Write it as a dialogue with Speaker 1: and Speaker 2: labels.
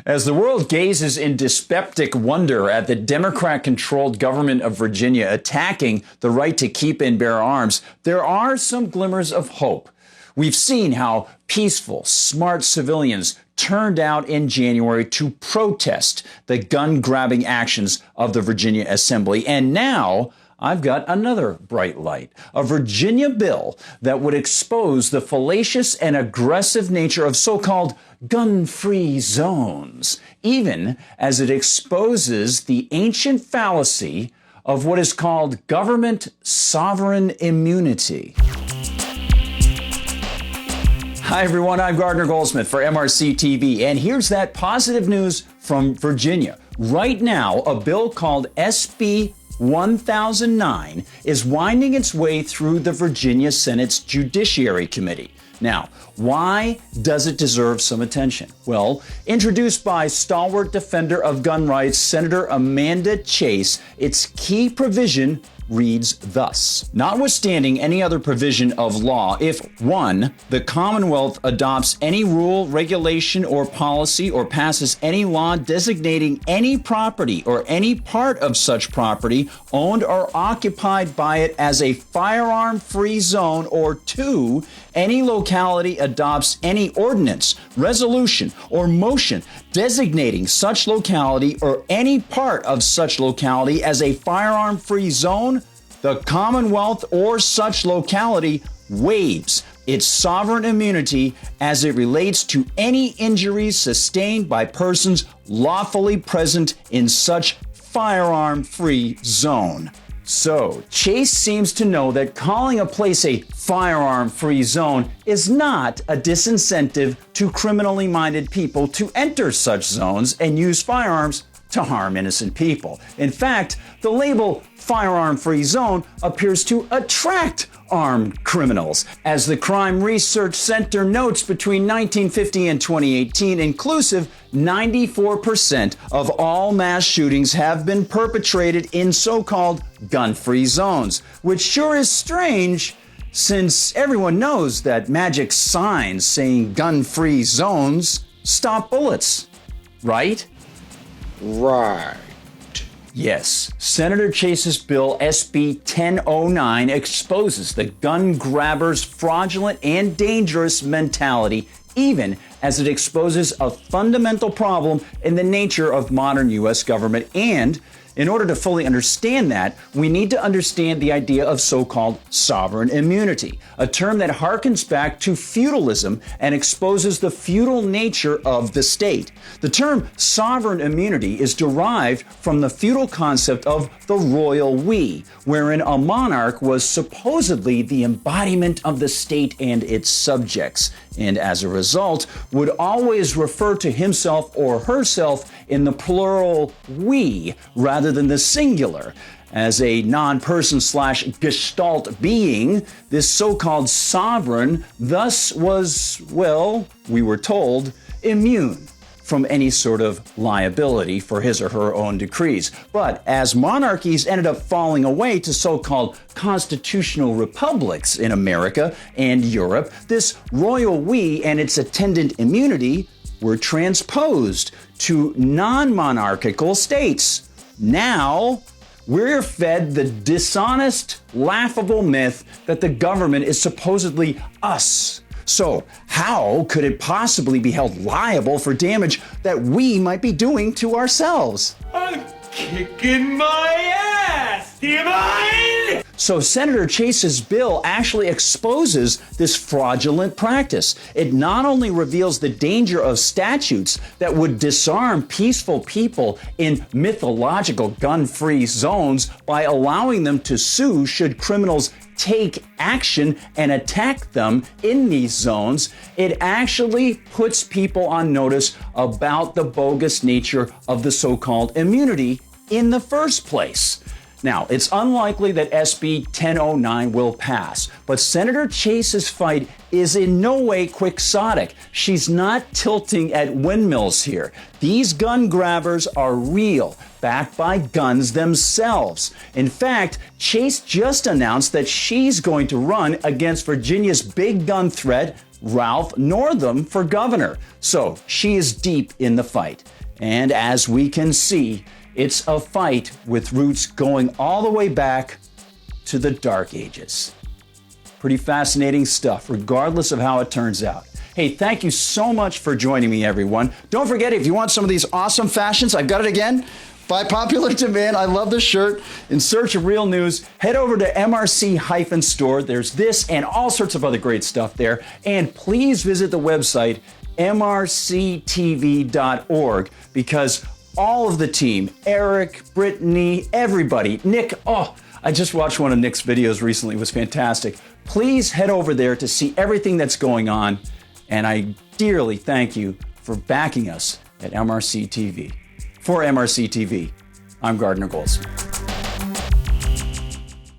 Speaker 1: As the world gazes in dyspeptic wonder at the Democrat-controlled government of Virginia attacking the right to keep and bear arms, there are some glimmers of hope. We've seen how peaceful, smart civilians turned out in January to protest the gun-grabbing actions of the Virginia Assembly. And now I've got another bright light, a Virginia bill that would expose the fallacious and aggressive nature of so-called gun-free zones, even as it exposes the ancient fallacy of what is called government sovereign immunity. Hi, everyone. I'm Gardner Goldsmith for MRCTV, and here's that positive news from Virginia. Right now, a bill called SB 1009 is winding its way through the Virginia Senate's Judiciary Committee. Now, why does it deserve some attention? Well, introduced by stalwart defender of gun rights, Senator Amanda Chase, its key provision reads thus. Notwithstanding any other provision of law, if 1, the Commonwealth adopts any rule, regulation, or policy, or passes any law designating any property or any part of such property owned or occupied by it as a firearm-free zone, or 2, any locality adopts any ordinance, resolution, or motion designating such locality or any part of such locality as a firearm-free zone, the Commonwealth or such locality waives its sovereign immunity as it relates to any injuries sustained by persons lawfully present in such firearm-free zone. So, Chase seems to know that calling a place a firearm-free zone is not a disincentive to criminally minded people to enter such zones and use firearms to harm innocent people. In fact, the label firearm-free zone appears to attract armed criminals. As the Crime Research Center notes, between 1950 and 2018 inclusive, 94% of all mass shootings have been perpetrated in so-called gun-free zones, which sure is strange since everyone knows that magic signs saying gun-free zones stop bullets, right?
Speaker 2: Right.
Speaker 1: Yes, Senator Chase's bill, SB 1009, exposes the gun grabber's fraudulent and dangerous mentality, even as it exposes a fundamental problem in the nature of modern U.S. government. And in order to fully understand that, we need to understand the idea of so-called sovereign immunity, a term that harkens back to feudalism and exposes the feudal nature of the state. The term sovereign immunity is derived from the feudal concept of the royal we, wherein a monarch was supposedly the embodiment of the state and its subjects, and as a result would always refer to himself or herself in the plural we rather than the singular. As a non-person / gestalt being, this so-called sovereign thus was, well, we were told, immune from any sort of liability for his or her own decrees. But as monarchies ended up falling away to so-called constitutional republics in America and Europe, this royal we and its attendant immunity were transposed to non-monarchical states. Now, we're fed the dishonest, laughable myth that the government is supposedly us. So, how could it possibly be held liable for damage that we might be doing to ourselves?
Speaker 3: I'm kicking my ass! Do you mind?
Speaker 1: So Senator Chase's bill actually exposes this fraudulent practice. It not only reveals the danger of statutes that would disarm peaceful people in mythological gun-free zones by allowing them to sue should criminals take action and attack them in these zones, it actually puts people on notice about the bogus nature of the so-called immunity in the first place. Now, it's unlikely that SB 1009 will pass, but Senator Chase's fight is in no way quixotic. She's not tilting at windmills here. These gun grabbers are real, backed by guns themselves. In fact, Chase just announced that she's going to run against Virginia's big gun threat, Ralph Northam for governor. So she is deep in the fight. And as we can see, it's a fight with roots going all the way back to the Dark Ages. Pretty fascinating stuff, regardless of how it turns out. Hey, thank you so much for joining me, everyone. Don't forget, if you want some of these awesome fashions, I've got it again. By popular demand, I love this shirt. In search of real news, head over to MRC-store. There's this and all sorts of other great stuff there. And please visit the website, MRCTV.org, because all of the team, Eric, Brittany, everybody, Nick, I just watched one of Nick's videos recently. It was fantastic. Please head over there to see everything that's going on. And I dearly thank you for backing us at MRC TV. For MRC TV, I'm Gardner Goldsmith.